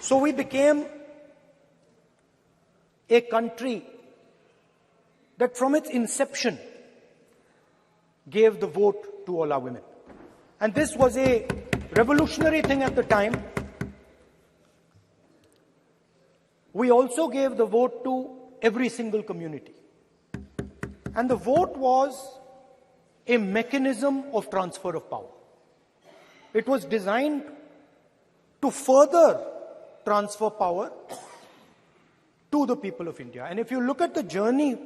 So we became a country that from its inception gave the vote to all our women. And this was a revolutionary thing at the time. We also gave the vote to every single community. And the vote was a mechanism of transfer of power. It was designed to further transfer power to the people of India. And if you look at the journey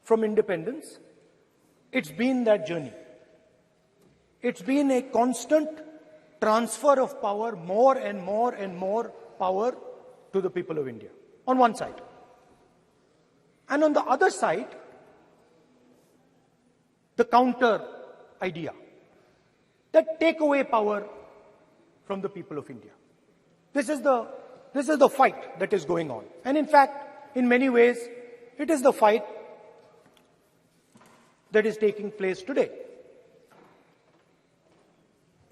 from independence, it's been that journey. It's been a constant transfer of power, more and more and more power to the people of India, on one side. And on the other side, the counter idea that take away power from the people of India. This is the fight that is going on. And in fact, in many ways, it is the fight that is taking place today.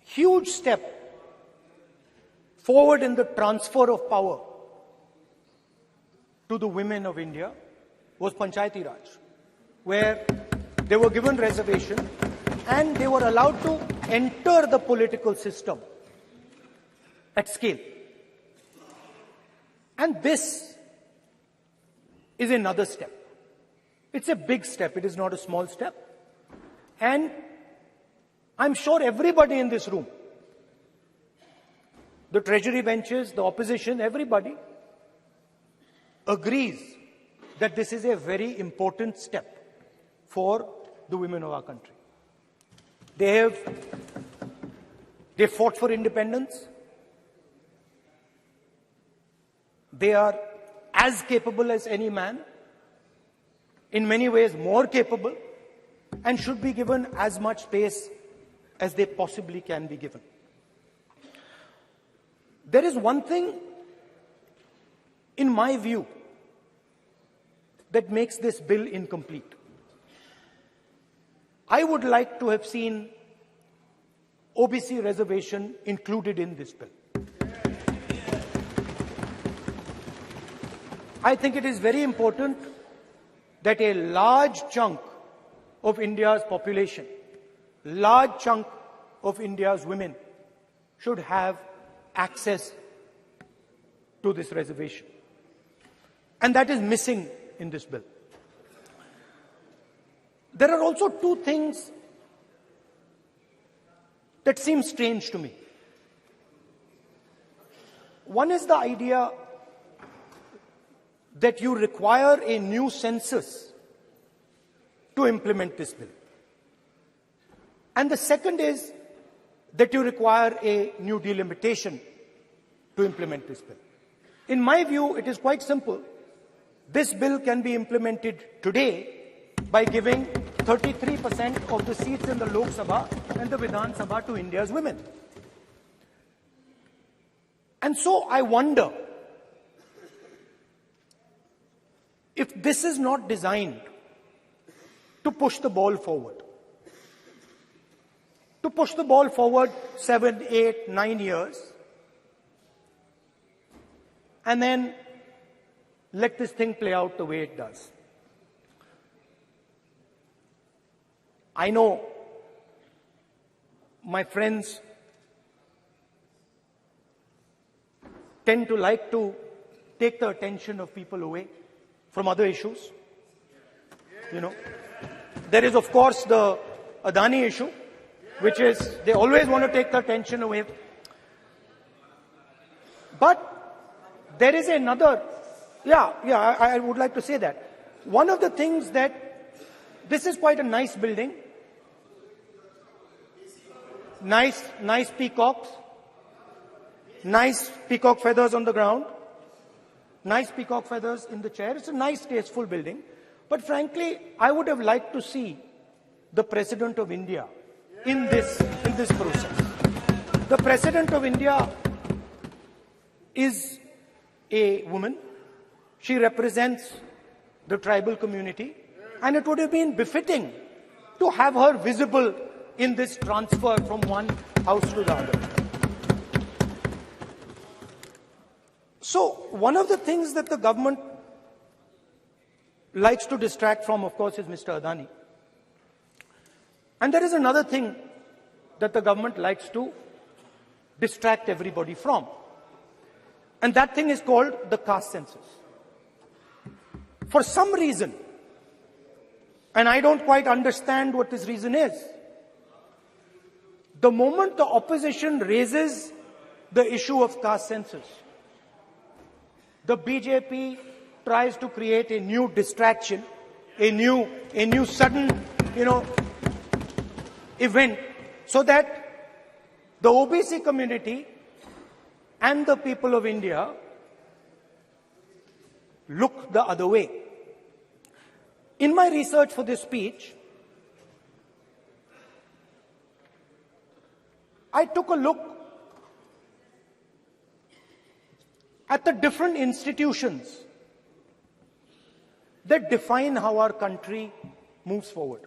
Huge step forward in the transfer of power to the women of India was Panchayati Raj, where they were given reservation and they were allowed to enter the political system at scale. And this is another step. It's a big step. It is not a small step. And I'm sure everybody in this room, the treasury benches, the opposition, everybody agrees that this is a very important step for the women of our country. They fought for independence. They are as capable as any man, in many ways more capable, and should be given as much space as they possibly can be given. There is one thing, in my view, that makes this bill incomplete. I would like to have seen OBC reservation included in this bill. I think it is very important that a large chunk of India's population, large chunk of India's women should have access to this reservation. And that is missing in this bill. There are also two things that seem strange to me. One is the idea that you require a new census to implement this bill. And the second is that you require a new delimitation to implement this bill. In my view, it is quite simple. This bill can be implemented today by giving 33% of the seats in the Lok Sabha and the Vidhan Sabha to India's women. And so I wonder if this is not designed to push the ball forward. To push the ball forward 7, 8, 9 years, and then let this thing play out the way it does. I know my friends tend to like to take the attention of people away from other issues. You know, there is of course the Adani issue, which is they always want to take the attention away. But there is another, I would like to say that. One of the things that, this is quite a nice building. Nice peacocks. Nice peacock feathers on the ground. Nice peacock feathers in the chair. It's a nice, tasteful building. But frankly, I would have liked to see the President of India in this process. The President of India is a woman. She represents the tribal community. And it would have been befitting to have her visible in this transfer from one house to the other. So one of the things that the government likes to distract from, of course, is Mr. Adani. And there is another thing that the government likes to distract everybody from. And that thing is called the caste census. For some reason, and I don't quite understand what this reason is, the moment the opposition raises the issue of caste census, the BJP tries to create a new distraction, a new sudden, event, so that the OBC community and the people of India look the other way. In my research for this speech, I took a look at the different institutions that define how our country moves forward.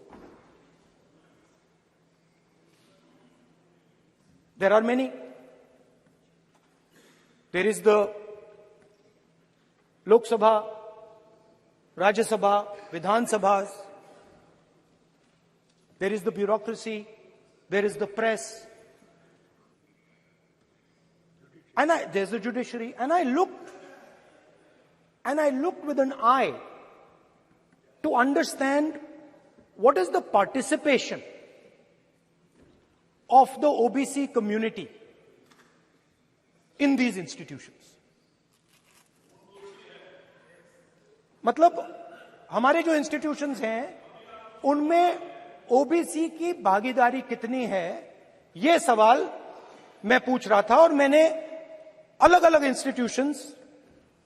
There are many. There is the Lok Sabha, Rajya Sabha, Vidhan Sabhas. There is the bureaucracy. There is the press. And there's the judiciary. And I looked with an eye to understand what is the participation of the OBC community in these institutions. मतलब हमारे जो institutions हैं उनमें OBC की भागीदारी कितनी है, ये सवाल मैं पूछ रहा था और मैंने अलग अलग इंस्टीट्यूशंस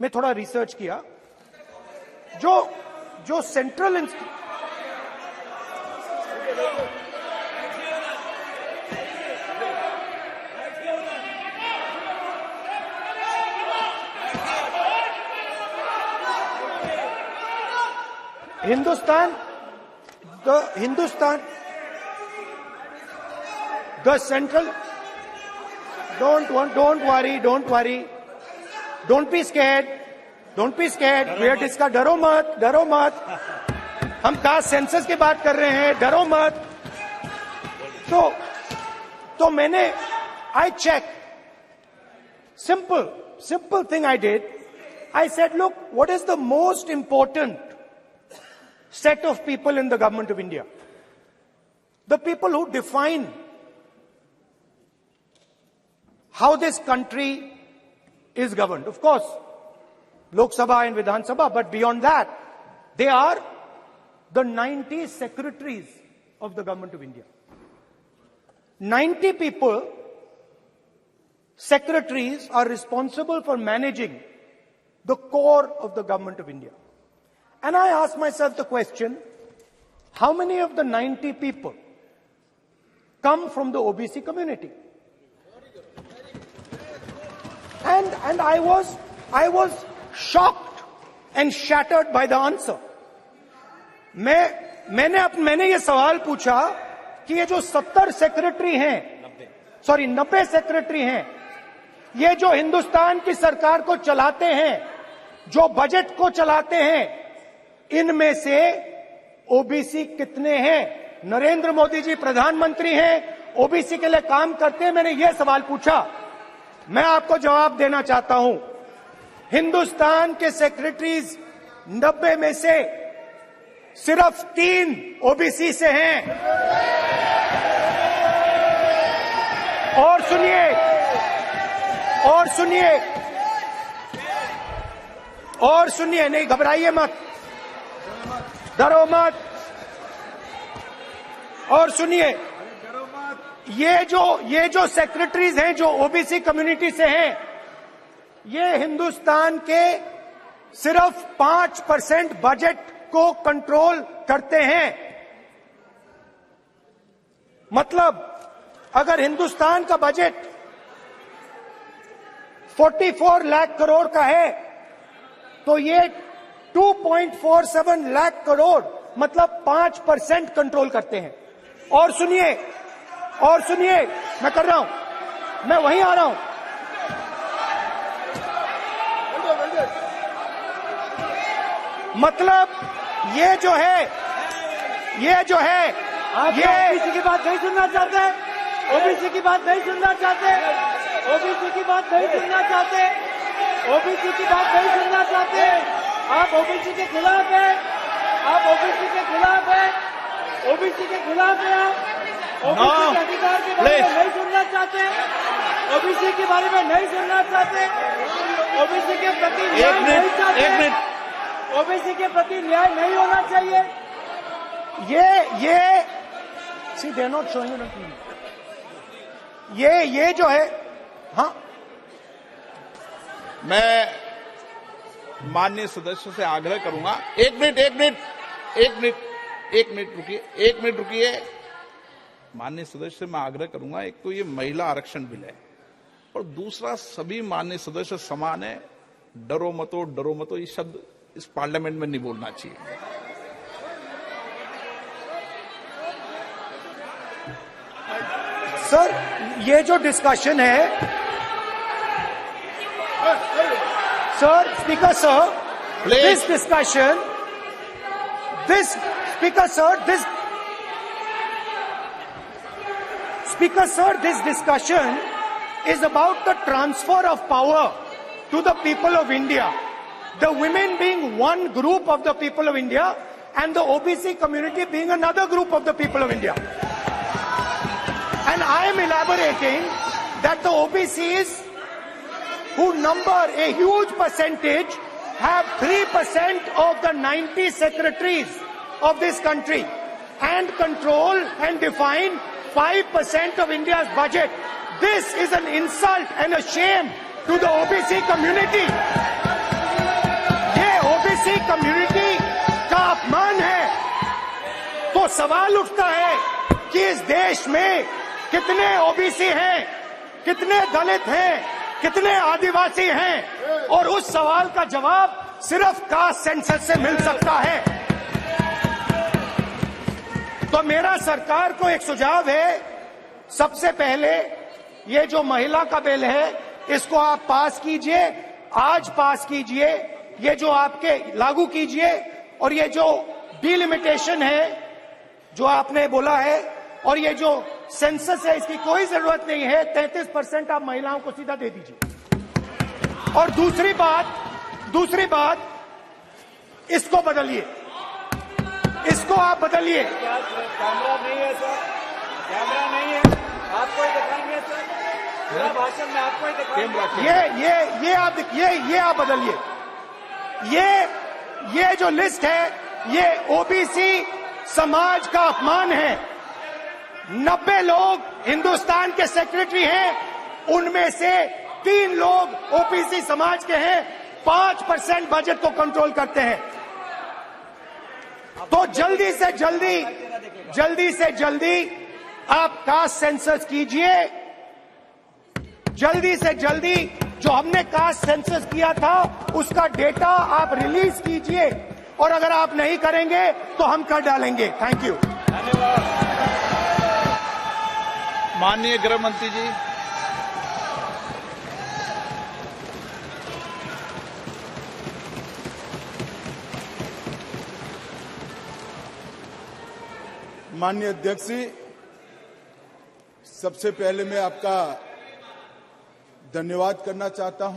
में थोड़ा रिसर्च किया. जो central the central, don't worry, don't be scared, we are discussing, डरो मत, हम कास्ट सेंसस की बात कर रहे हैं, डरो मत. तो मैंने, I checked, simple thing I did. I said, look, what is the most important set of people in the government of India? The people who define how this country is governed. Of course, Lok Sabha and Vidhan Sabha, but beyond that, they are the 90 secretaries of the government of India. 90 people, secretaries, are responsible for managing the core of the government of India. And I asked myself the question, how many of the 90 people come from the OBC community? And I was shocked and shattered by the answer. मैंने ये सवाल पूछा कि ये जो 90 secretary हैं, ये जो हिंदुस्तान की सरकार को चलाते हैं, जो बजट को चलाते हैं, इनमें से ओबीसी कितने हैं? नरेंद्र मोदी जी प्रधानमंत्री हैं, ओबीसी के लिए काम करते हैं. मैंने ये सवाल पूछा. मैं आपको जवाब देना चाहता हूं. हिंदुस्तान के सेक्रेटरीज 90 में से सिर्फ 3 ओबीसी से हैं. और सुनिए, नहीं घबराइए मत, डरो मत. और सुनिए, ये जो सेक्रेटरीज हैं जो ओबीसी कम्युनिटी से हैं, ये हिंदुस्तान के सिर्फ 5% बजट को कंट्रोल करते हैं. मतलब अगर हिंदुस्तान का बजट 44 लाख करोड़ का है, तो ये 2.47 लाख करोड़ मतलब 5% कंट्रोल करते हैं. और सुनिए, मैं कर रहा हूं, मैं वहीं आ रहा हूं. मतलब ये जो है आप ये ओबीसी की बात नहीं सुनना चाहते, ओबीसी की बात नहीं सुनना चाहते, ओबीसी की बात नहीं सुनना चाहते, ओबीसी की बात नहीं सुनना चाहते। आप ओबीसी के खिलाफ है, आप ओबीसी के खिलाफ है, ओबीसी के खिलाफ है। आप ओबीसी के अधिकार के बारे में नहीं सुनना चाहते, ओबीसी के बारे में नहीं सुनना चाहते, ओबीसी के प्रति न्याय नहीं चाहते, ओबीसी के प्रति न्याय नहीं होना चाहिए। ये सी दे नॉट शोइंग ये जो है, हाँ, मैं माननीय सदस्य से आग्रह करूंगा, एक मिनट रुकिए। माननीय सदस्य से मैं आग्रह करूंगा, एक तो ये महिला आरक्षण बिल है और दूसरा सभी माननीय सदस्य समान है। डरो मतो ये शब्द इस पार्लियामेंट में नहीं बोलना चाहिए। सर, ये जो डिस्कशन है, sir, speaker sir, this discussion, this discussion is about the transfer of power to the people of India. The women being one group of the people of India and the OBC community being another group of the people of India. And I am elaborating that the OBCs, who number a huge percentage, have 3% of the 90 secretaries of this country and control and define 5% of India's budget. This is an insult and a shame to the OBC community. ये OBC community का अपमान है। तो सवाल उठता है कि इस देश में कितने OBC हैं, कितने दलित हैं, कितने आदिवासी हैं, और उस सवाल का जवाब सिर्फ कास्ट सेंसस से मिल सकता है। तो मेरा सरकार को एक सुझाव है, सबसे पहले ये जो महिला का बिल है इसको आप पास कीजिए, आज पास कीजिए, ये जो आपके लागू कीजिए, और ये जो डिलिमिटेशन है जो आपने बोला है, और ये जो सेंसस है इसकी कोई जरूरत नहीं है, 33% आप महिलाओं को सीधा दे दीजिए। और दूसरी बात इसको बदलिए, इसको आप बदलिए। कैमरा नहीं है सर, कैमरा नहीं है, आपको ही दिखाएंगे सर, पूरा भाषण में आपको ही दिखाएंगे। ये आप बदलिए। ये जो लिस्ट है ये ओबीसी समाज का अपमान है। 90 लोग हिंदुस्तान के सेक्रेटरी हैं, उनमें से 3 लोग ओबीसी समाज के हैं, 5% बजट को कंट्रोल करते हैं। तो जल्दी से जल्दी आप कास्ट सेंसस कीजिए, जल्दी से जल्दी जो हमने कास्ट सेंसस किया था उसका डेटा आप रिलीज कीजिए, और अगर आप नहीं करेंगे तो हम कर डालेंगे। Thank you. माननीय गृह मंत्री जी। माननीय अध्यक्ष जी, सबसे पहले मैं आपका धन्यवाद करना चाहता हूं।